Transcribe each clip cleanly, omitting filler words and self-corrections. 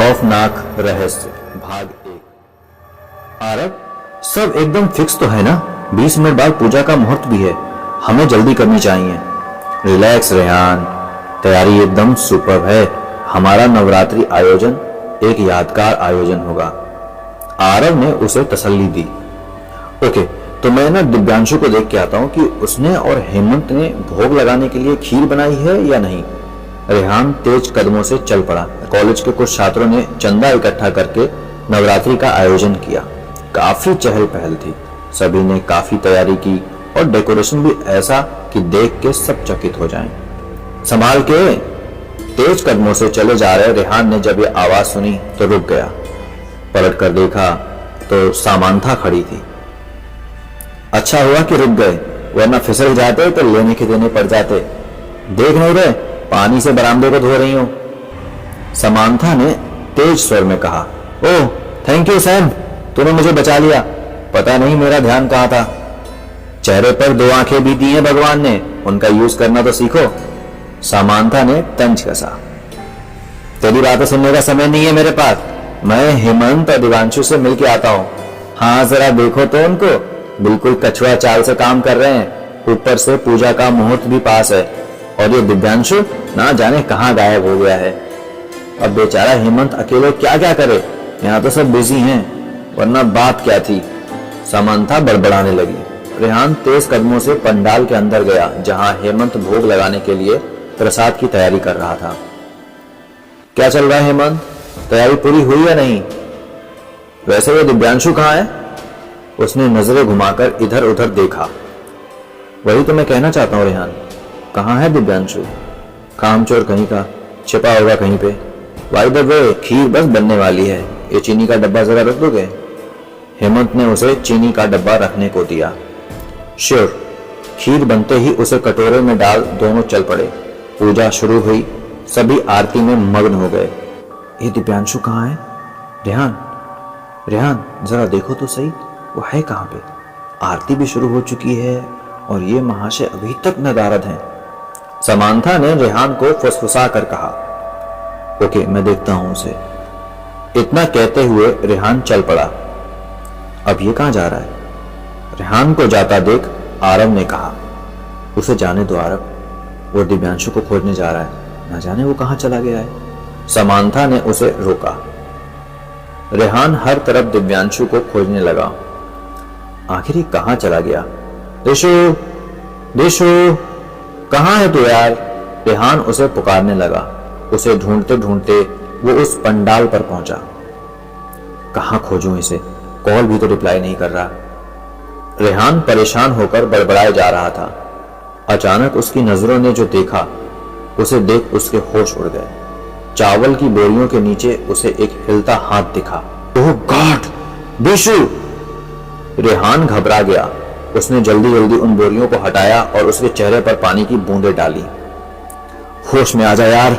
खौफनाक रहस्य भाग 1। आरव, सब एकदम फिक्स तो है ना? 20 मिनट बाद पूजा का मुहूर्त भी है, हमें जल्दी करनी चाहिए। रिलैक्स रेहान, तैयारी एकदम सुपर है। हमारा नवरात्रि आयोजन एक यादगार आयोजन होगा। आरव ने उसे तसल्ली दी। ओके, तो मैं ना दिव्यांशु को देख के आता हूँ कि उसने और हेमंत ने भोग लगाने के लिए खीर बनाई है या नहीं। रेहान तेज कदमों से चल पड़ा। कॉलेज के कुछ छात्रों ने चंदा इकट्ठा करके नवरात्रि का आयोजन किया। काफी चहल पहल थी, सभी ने काफी तैयारी की और डेकोरेशन भी ऐसा कि देख के सब चकित हो जाएं। संभाल के। तेज कदमों से चले जा रहे रेहान ने जब ये आवाज सुनी तो रुक गया। पलट कर देखा तो सामांथा खड़ी थी। अच्छा हुआ कि रुक गए, वरना फिसल जाते तो लेने के देने पड़ जाते। देख नहीं रहे, पानी से बरामदे को धो रही हूं। समांथा ने तेज स्वर में कहा। ओह थैंक यू सैम, तूने मुझे बचा लिया। पता नहीं मेरा ध्यान कहां था। चेहरे पर 2 आंखें भी दी हैं भगवान ने, उनका यूज करना तो सीखो। समांथा ने तंज कसा। तेरी बातें सुनने का समय नहीं है मेरे पास। मैं हेमंत और दिवांशु से मिलके आता हूं। हाँ जरा देखो तो उनको, बिल्कुल कछुआ चाल से काम कर रहे हैं। ऊपर से पूजा का मुहूर्त भी पास है और ये दिव्यांशु ना जाने कहां गायब हो गया है। अब बेचारा हेमंत अकेले क्या क्या करे, यहाँ तो सब बिजी हैं, वरना बात क्या थी। समांथा बड़बड़ाने लगी। रेहान तेज कदमों से पंडाल के अंदर गया, जहां हेमंत भोग लगाने के लिए प्रसाद की तैयारी कर रहा था। क्या चल रहा है हेमंत, तैयारी पूरी हुई या नहीं? वैसे वो दिव्यांशु कहाँ है? उसने नजरें घुमाकर इधर उधर देखा। वही तो मैं कहना चाहता हूँ रेहान, कहाँ है दिव्यांशु? कामचोर कहीं का, छिपा होगा कहीं पे। बाय द वे, खीर बस बनने वाली है, ये चीनी का डब्बा जरा रख दोगे? हेमंत ने उसे चीनी का डब्बा रखने को दिया। श्योर। खीर बनते ही उसे कटोरे में डाल दोनों चल पड़े। पूजा शुरू हुई, सभी आरती में मग्न हो गए। ये दिव्यांशु कहाँ है? रेहान, रेहान जरा देखो तो सही, वो है कहाँ पे? आरती भी शुरू हो चुकी है और ये महाशय अभी तक नदारद हैं। समांथा ने रेहान को फुसफुसा कर कहा। ओके, मैं देखता हूं उसे। इतना कहते हुए रेहान चल पड़ा। अब ये कहां जा रहा है? रेहान को जाता देख आरव ने कहा। उसे जाने दो आरव, वो दिव्यांशु को खोजने जा रहा है, ना जाने वो कहां चला गया है। समांथा ने उसे रोका। रेहान हर तरफ दिव्यांशु को खोजने लगा। आखिर ये कहां चला गया? देशु, देशु, कहां है तू यार? रेहान उसे पुकारने लगा। उसे ढूंढते ढूंढते वो उस पंडाल पर पहुंचा। कहां खोजूं इसे? कॉल भी तो रिप्लाई नहीं कर रहा। रेहान परेशान होकर बड़बड़ाए जा रहा था। अचानक उसकी नजरों ने जो देखा, उसे देख उसके होश उड़ गए। चावल की बोरियों के नीचे उसे एक हिलता हाथ दिखा। ओह गॉड, देशु! रेहान घबरा गया। उसने जल्दी जल्दी उन बोरियों को हटाया और उसके चेहरे पर पानी की बूंदें डाली। होश में आ जा यार।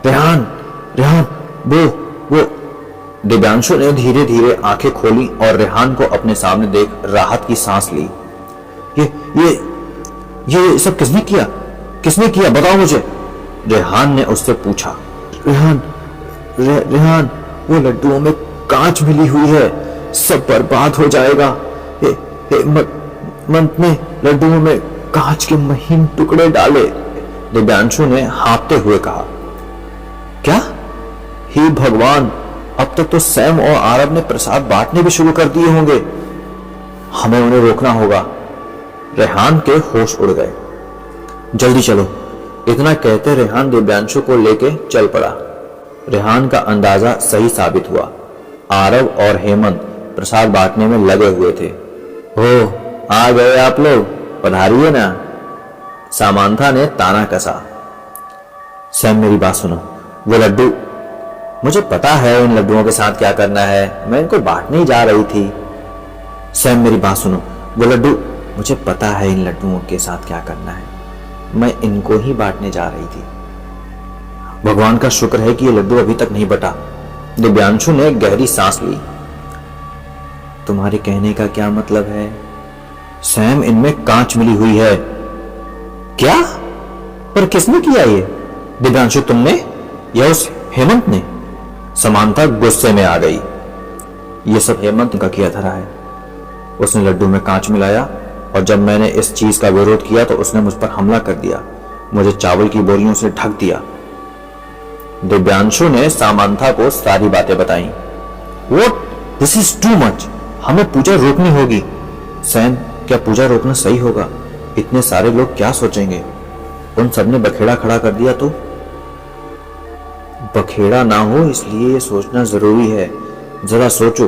रेहान, रेहान, वो दिव्यांशु ने धीरे धीरे आंखें खोली और रेहान को अपने सामने देख राहत की सांस ली। ये सब किसने किया? किसने किया बताओ मुझे? रेहान ने उससे पूछा। रेहान, रेहान, वो लड्डुओं में कांच मिली हुई है, सब बर्बाद हो जाएगा। हेमंत ने लड्डुओं में कांच के महीन टुकड़े डाले, दिव्यांशु ने हाँफते हुए कहा। क्या? हे भगवान, अब तक तो सैम और आरव ने प्रसाद बांटने भी शुरू कर दिए होंगे। हमें उन्हें रोकना होगा। रेहान के होश उड़ गए। जल्दी चलो। इतना कहते रेहान दिव्यांशु को लेके चल पड़ा। रेहान का अंदाजा सही साबित हुआ। आरव और हेमंत प्रसाद बांटने में लगे हुए थे। ओह, आ गए आप लोग, पधारिए ना। सामांथा ने ताना कसा। सैम मेरी बात सुनो, वो लड्डू, मुझे पता है इन लड्डुओं के साथ क्या करना है, मैं इनको बांटने ही जा रही थी। सैम मेरी बात सुनो, वो लड्डू, मुझे पता है इन लड्डुओं के साथ क्या करना है, मैं इनको ही बांटने जा रही थी। भगवान का शुक्र है कि ये लड्डू अभी तक नहीं बटा। दिव्यांशु ने गहरी सांस ली। तुम्हारे कहने का क्या मतलब है? सैम, इनमें कांच मिली हुई है। क्या? पर किसने किया ये? दिव्यांशु तुमने या उस हेमंत ने? समांथा गुस्से में आ गई। ये सब हेमंत का किया धरा है। उसने लड्डू में कांच मिलाया और जब मैंने इस चीज का विरोध किया तो उसने मुझ पर हमला कर दिया, मुझे चावल की बोरियों से ढक दिया। दिव्यांशु ने समांथा को सारी बातें बताई। What? This is too much. हमें पूजा रोकनी होगी। सैम, क्या पूजा रोकना सही होगा? इतने सारे लोग क्या सोचेंगे? उन सबने बखेड़ा खड़ा कर दिया तो? बखेड़ा ना हो इसलिए ये सोचना जरूरी है। जरा सोचो,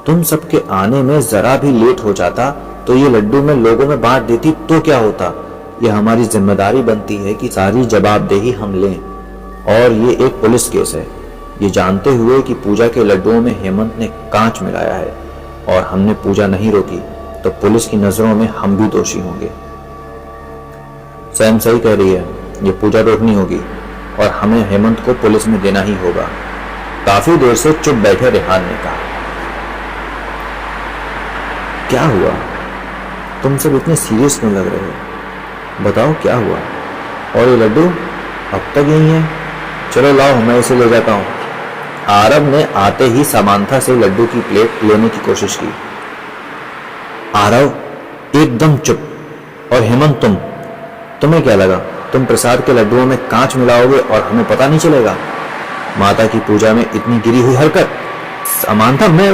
तुम सबके आने में जरा भी लेट हो जाता तो ये लड्डू में लोगों में बांट देती तो क्या होता? ये हमारी जिम्मेदारी बनती है कि सारी जवाबदेही हम लें। और ये एक पुलिस केस है। ये जानते हुए कि पूजा के लड्डुओं में हेमंत ने कांच मिलाया है और हमने पूजा नहीं रोकी तो पुलिस की नजरों में हम भी दोषी होंगे। सैम सही कह रही है, ये पूजा रोकनी होगी और हमें हेमंत को पुलिस में देना ही होगा। काफी देर से चुप बैठे रेहान ने कहा। क्या हुआ? तुम सब इतने सीरियस क्यों लग रहे हो? बताओ क्या हुआ? और ये लड्डू अब तक यही है? चलो लाओ, मैं इसे ले जाता हूं। आरव ने आते ही समांथा से लड्डू की प्लेट लेने की कोशिश की। आरव एकदम चुप। और हेमंत, तुम्हें क्या लगा तुम प्रसाद के लड्डुओं में कांच मिलाओगे और हमें पता नहीं चलेगा? माता की पूजा में इतनी गिरी हुई हरकत। समांथा, मैं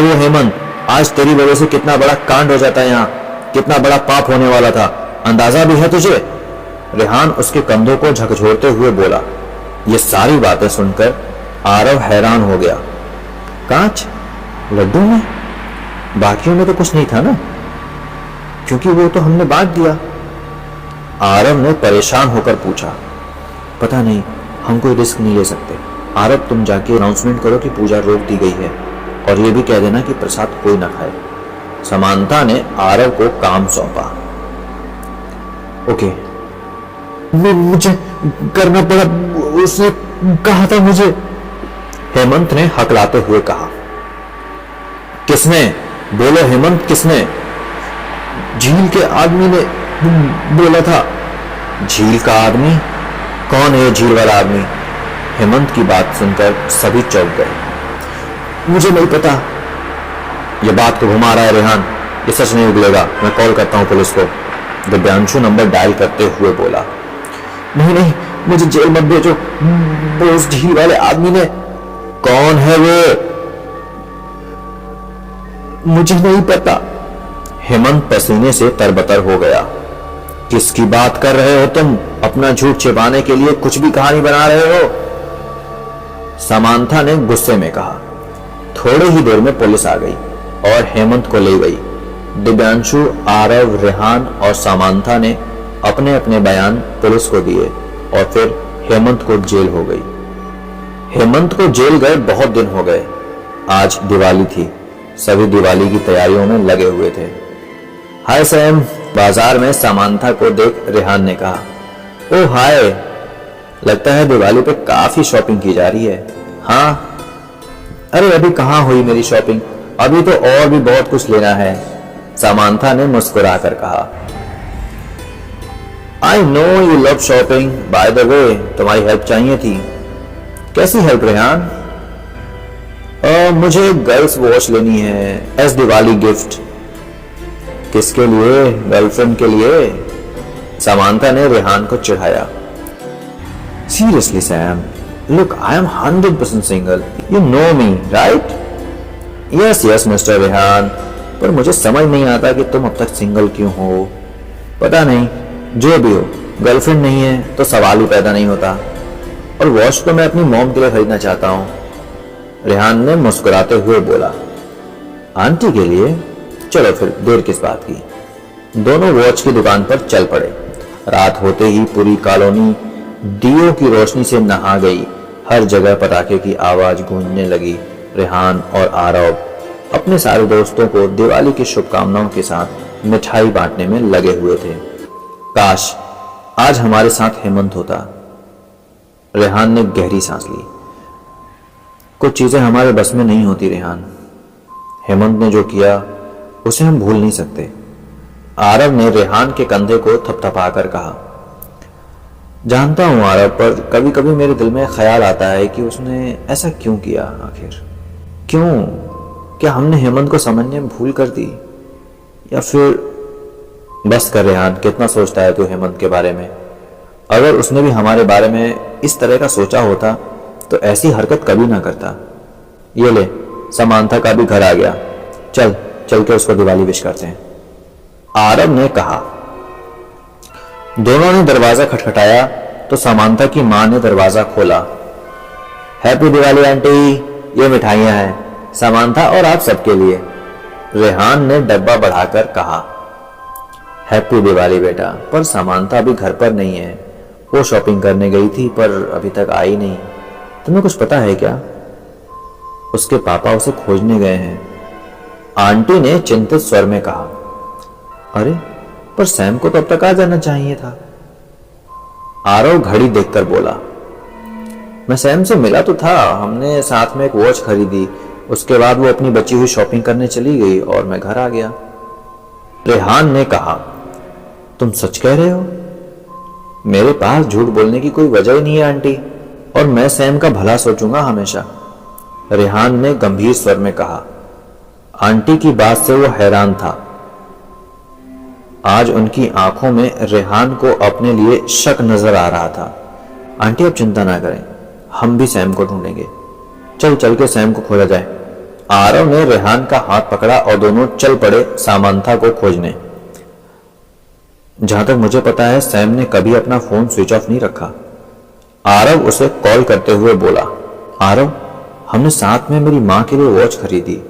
वो हेमंत, आज तेरी वजह से कितना बड़ा कांड हो जाता है, यहाँ कितना बड़ा पाप होने वाला था, अंदाजा भी है तुझे? रेहान उसके कंधों को झकझोरते हुए बोला। ये सारी बातें सुनकर आरव हैरान हो गया। कांच लड्डू में? बाकियों में तो कुछ नहीं था ना, क्योंकि वो तो हमने बांट दिया। आरव ने परेशान होकर पूछा। पता नहीं, हम कोई रिस्क नहीं ले सकते। आरव, तुम जाके अनाउंसमेंट करो कि पूजा रोक दी गई है और ये भी कह देना कि प्रसाद कोई ना खाए। समांथा ने आरव को काम सौंपा। ओके, मुझे करना पड़ा, उसने कहा था मुझे। हेमंत ने हकलाते हुए कहा। किसने? बोलो हेमंत, किसने? झील के आदमी ने बोला था। झील का आदमी? कौन है झील वाला आदमी? हेमंत की बात सुनकर सभी चौंक गए। मुझे नहीं पता। यह बात को घुमा रहा है रेहान, ये सच नहीं उगलेगा। मैं कॉल करता हूं पुलिस को। दिव्यांशु नंबर डायल करते हुए बोला। नहीं, मुझे जेल मत भेजो। वो उस झील वाले आदमी ने। कौन है वो? मुझे नहीं पता। हेमंत पसीने से तरबतर हो गया। किसकी बात कर रहे हो तुम? अपना झूठ छिपाने के लिए कुछ भी कहानी बना रहे हो? समांथा ने गुस्से में कहा। थोड़ी ही देर में पुलिस आ गई और हेमंत को ले गई। दिव्यांशु, आरव, रेहान और समांथा ने अपने अपने बयान पुलिस को दिए और फिर हेमंत को जेल हो गई। हेमंत को जेल गए बहुत दिन हो गए। आज दिवाली थी, सभी दिवाली की तैयारियों में लगे हुए थे। हाय सैम, बाजार में समांथा को देख रेहान ने कहा। ओह हाय, लगता है दिवाली पे काफी शॉपिंग की जा रही है। हाँ, अरे अभी कहाँ हुई मेरी शॉपिंग, अभी तो और भी बहुत कुछ लेना है, समांथा ने मुस्कुराकर कहा। I know you love shopping, by the way तुम्हारी हेल्प चाहिए थी। कैसी हेल्प रेहान? मुझे गर्ल्स वॉच लेनी है एज दिवाली गिफ्ट। किसके लिए? गर्लफ्रेंड के लिए। समांथा ने रेहान को चिढ़ाया। Seriously Sam, look, I am 100% single. You know me, right? Yes, mister Rehan, पर मुझे समझ नहीं आता कि तुम अब तक सिंगल क्यों हो। पता नहीं, जो भी हो, गर्लफ्रेंड नहीं है तो सवाल ही पैदा नहीं होता। और वॉच तो मैं अपनी मॉम के लिए खरीदना चाहता हूँ, रेहान ने मुस्कुराते हुए बोला। आंटी के लिए? चलो फिर देर किस बात की। दोनों वॉच की दुकान पर चल पड़े। रात होते ही पूरी कॉलोनी दियों की रोशनी से नहा गई। हर जगह पटाखे की आवाज गूंजने लगी। रेहान और आरव अपने सारे दोस्तों को दिवाली की शुभकामनाओं के साथ मिठाई बांटने में लगे हुए थे। काश आज हमारे साथ हेमंत होता। रेहान ने गहरी सांस ली। कुछ चीजें हमारे बस में नहीं होती रेहान। हेमंत ने जो किया उसे हम भूल नहीं सकते। आरव ने रेहान के कंधे को थपथपाकर कहा। जानता हूं आरव, पर कभी कभी मेरे दिल में ख्याल आता है कि उसने ऐसा क्यों किया आखिर। क्यों? क्या हमने हेमंत को समझने में भूल कर दी, या फिर बस कर रेहान, कितना सोचता है तू हेमंत के बारे में। अगर उसने भी हमारे बारे में इस तरह का सोचा होता तो ऐसी हरकत कभी ना करता। ये ले, समांथा का भी घर आ गया, चल चल के उसको दिवाली विश करते हैं, आरव ने कहा। दोनों ने दरवाजा खटखटाया तो समांथा की मां ने दरवाजा खोला। हैप्पी दिवाली आंटी, ये मिठाइयां हैं समांथा और आप सबके लिए, रेहान ने डब्बा बढ़ाकर कहा। हैप्पी दिवाली बेटा, पर समांथा अभी घर पर नहीं है, वो शॉपिंग करने गई थी पर अभी तक आई नहीं। तुम्हें कुछ पता है क्या? उसके पापा उसे खोजने गए हैं, आंटी ने चिंतित स्वर में कहा। अरे, पर सैम को तो अब तक आ जाना चाहिए था, आरव घड़ी देखकर बोला। मैं सैम से मिला तो था, हमने साथ में एक वॉच खरीदी, उसके बाद वो अपनी बची हुई शॉपिंग करने चली गई और मैं घर आ गया, रेहान ने कहा। तुम सच कह रहे हो? मेरे पास झूठ बोलने की कोई वजह ही नहीं है आंटी, और मैं सैम का भला सोचूंगा हमेशा, रेहान ने गंभीर स्वर में कहा। आंटी की बात से वो हैरान था। आज उनकी आंखों में रेहान को अपने लिए शक नजर आ रहा था। आंटी अब चिंता ना करें, हम भी सैम को ढूंढेंगे, चल चल के सैम को खोजा जाए। आरव ने रेहान का हाथ पकड़ा और दोनों चल पड़े समांथा को खोजने। जहां तक मुझे पता है सैम ने कभी अपना फोन स्विच ऑफ नहीं रखा, आरव उसे कॉल करते हुए बोला। आरव, हमने साथ में मेरी मां के लिए वॉच खरीदी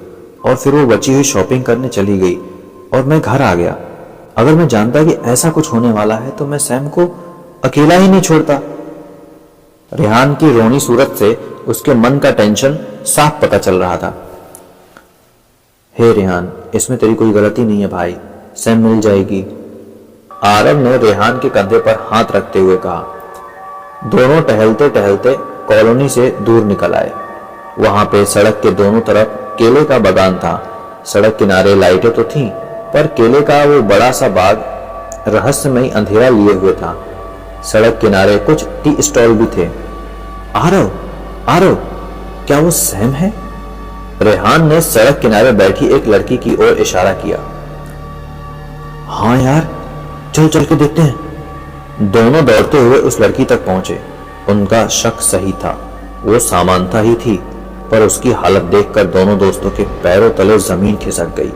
और फिर वो बची हुई शॉपिंग करने चली गई और मैं घर आ गया। अगर मैं जानता कि ऐसा कुछ होने वाला है तो मैं सैम को अकेला ही नहीं छोड़ता। रेहान की रोनी सूरत से उसके मन का टेंशन साफ पता चल रहा था। हे रेहान, इसमें तेरी कोई गलती नहीं है भाई, सैम मिल जाएगी, आरव ने रेहान के कंधे पर हाथ रखते हुए कहा। दोनों टहलते टहलते कॉलोनी से दूर निकल आए। वहां पे सड़क के दोनों तरफ केले का बागान था। सड़क किनारे लाइटें तो थीं, पर केले का वो बड़ा सा बाग रहस्यमयी अंधेरा लिए हुए था। सड़क किनारे कुछ टी स्टॉल भी थे। आरव, आरव, क्या वो सैम है? रेहान ने सड़क किनारे बैठी एक लड़की की ओर इशारा किया। हाँ यार, चल चल के देखते हैं। दोनों दौड़ते हुए उस लड़की तक पहुंचे। उनका शक सही था, वो समांथा ही थी, पर उसकी हालत देखकर दोनों दोस्तों के पैरों तले जमीन खिसक गई।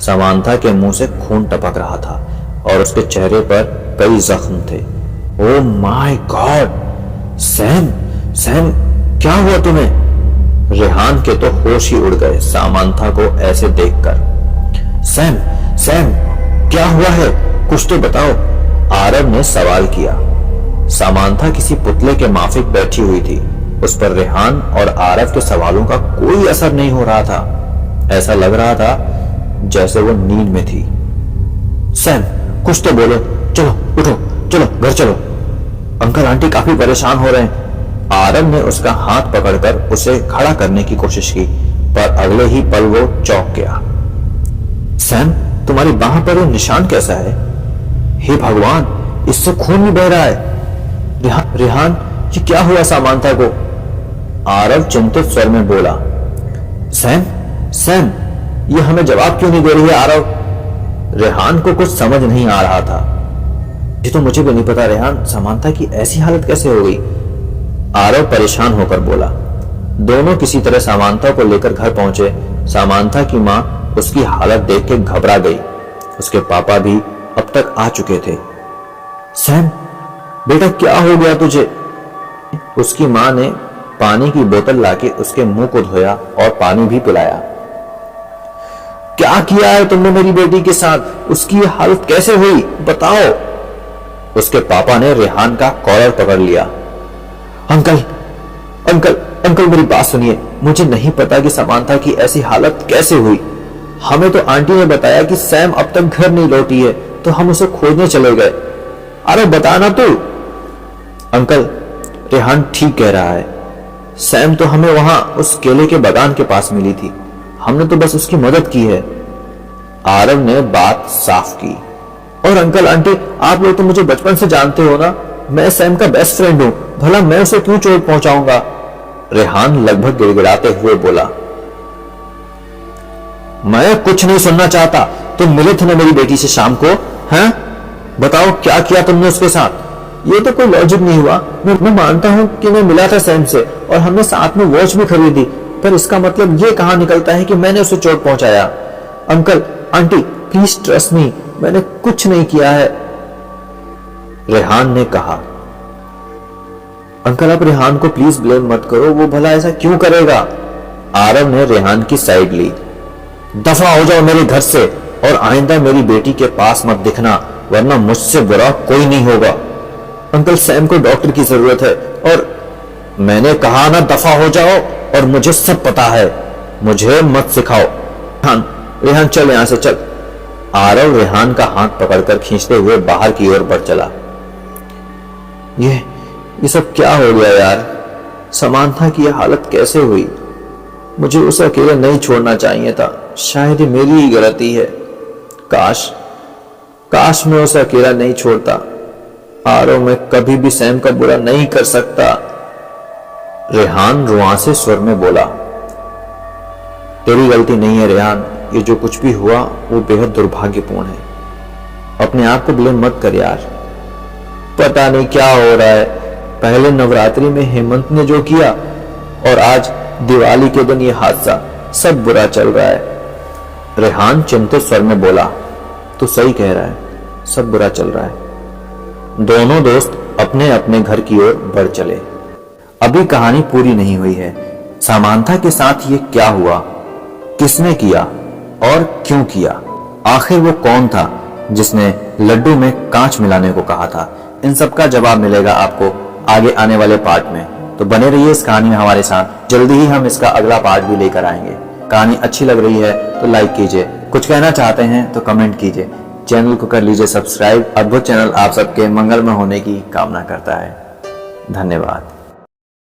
समांथा के मुंह से खून टपक रहा था और उसके चेहरे पर कई जख्म थे। Oh my God, Sam, Sam, क्या हुआ तुम्हें? रेहान के तो होश ही उड़ गए समांथा को ऐसे देखकर। सैम, सैम, क्या हुआ है? कुछ तो बताओ, आरव ने सवाल किया। समांथा किसी पुतले के माफिक बैठी हुई थी। उस पर रेहान और आरव के सवालों का कोई असर नहीं हो रहा था। ऐसा लग रहा था जैसे वो नींद में थी। सैम, कुछ तो बोलो, चलो उठो, चलो घर चलो, अंकल आंटी काफी परेशान हो रहे हैं। आरव ने उसका हाथ पकड़कर उसे खड़ा करने की कोशिश की, पर अगले ही पल वो चौंक गया। सैम, तुम्हारी बाह पर वो निशान कैसा है? हे भगवान, इससे खून भी बह रहा है। रेहान, ये क्या हुआ समांथा को? आरव चिंतित स्वर में बोला। सैम, सैम, ये हमें जवाब क्यों नहीं दे रही है आरव? रेहान को कुछ समझ नहीं आ रहा था। ये तो मुझे भी नहीं पता रेहान, समांथा की ऐसी हालत कैसे हो गई? आरव परेशान होकर बोला। दोनों किसी तरह समांथा को लेकर घर पहुंचे। समांथा की मां उसकी हालत देख के घबरा गई। उसके पापा भी अब तक आ चुके थे। सैम, बेटा क्या हो गया तुझे? उसकी मां ने पानी की बोतल लाके उसके मुंह को धोया और पानी भी पिलाया। क्या किया है तुमने मेरी बेटी के साथ? उसकी ये हालत कैसे हुई, बताओ। उसके पापा ने रेहान का कॉलर पकड़ लिया। अंकल, अंकल, अंकल मेरी बात सुनिए, मुझे नहीं पता कि समांथा की ऐसी हालत कैसे हुई। हमें तो आंटी ने बताया कि सैम अब तक घर नहीं लौटी है, तो हम उसे खोजने चले गए। अरे बताना तू। अंकल, रेहान ठीक कह रहा है, सैम तो हमें वहां उस केले के बागान के पास मिली थी, हमने तो बस उसकी मदद की है। आरव ने बात साफ की। और अंकल आंटी, आप लोग तो मुझे बचपन से जानते हो ना, मैं सैम का बेस्ट फ्रेंड हूं, भला मैं उसे क्यों चोट पहुंचाऊंगा? रेहान लगभग गिड़गिड़ाते हुए बोला, मैं कुछ नहीं सुनना चाहता। तुम मिले थे ना मेरी बेटी से शाम को, हैं? बताओ क्या किया तुमने उसके साथ? ये तो कोई लॉजिक नहीं हुआ। मैं मानता हूं कि मैं मिला था सैम से और हमने साथ में वॉच भी खरीदी, पर इसका मतलब ये कहां निकलता है कि मैंने उसे चोट पहुंचाया? Uncle, aunty, please trust me, मैंने कुछ नहीं किया है। रेहान ने कहा, अंकल आप रेहान को प्लीज ब्लेम मत करो, वो भला ऐसा क्यों करेगा? आरव ने रेहान की साइड ली। दफा हो जाओ मेरे घर से और आइंदा मेरी बेटी के पास मत दिखना, वरना मुझसे बुरा कोई नहीं होगा। अंकल सैम को डॉक्टर की जरूरत है और मैंने कहा ना दफा हो जाओ, और मुझे सब पता है, मुझे मत सिखाओ। रेहान चल यहां से चल। आरव रेहान का हाथ पकड़कर खींचते हुए बाहर की ओर बढ़ चला। ये सब क्या हो गया यार? समांथा की यह हालत कैसे हुई? मुझे उसे अकेले नहीं छोड़ना चाहिए था, शायद ये मेरी ही गलती है। काश मैं उसे अकेला नहीं छोड़ता। आरव मैं कभी भी सैम का बुरा नहीं कर सकता। रेहान रुआंसे स्वर में बोला, तेरी गलती नहीं है रेहान, ये जो कुछ भी हुआ वो बेहद दुर्भाग्यपूर्ण है। अपने आप को ब्लेम मत कर यार। पता नहीं क्या हो रहा है, पहले नवरात्रि में हेमंत ने जो किया और आज दिवाली के दिन ये हादसा, सब बुरा चल रहा है। रेहान चिंतित स्वर में बोला, तू सही कह रहा है, सब बुरा चल रहा है। दोनों दोस्त अपने अपने घर की ओर बढ़ चले। अभी कहानी पूरी नहीं हुई है। समांथा के साथ ये क्या हुआ, किसने किया और क्यों किया? आखिर वो कौन था जिसने लड्डू में कांच मिलाने को कहा था? इन सब का जवाब मिलेगा आपको आगे आने वाले पार्ट में, तो बने रहिए इस कहानी में हमारे साथ। जल्दी ही हम इसका अगला पार्ट भी लेकर आएंगे। कहानी अच्छी लग रही है तो लाइक कीजिए, कुछ कहना चाहते हैं तो कमेंट कीजिए, चैनल को कर लीजिए सब्सक्राइब। अद्भुत चैनल आप सबके मंगलमय होने की कामना करता है। धन्यवाद।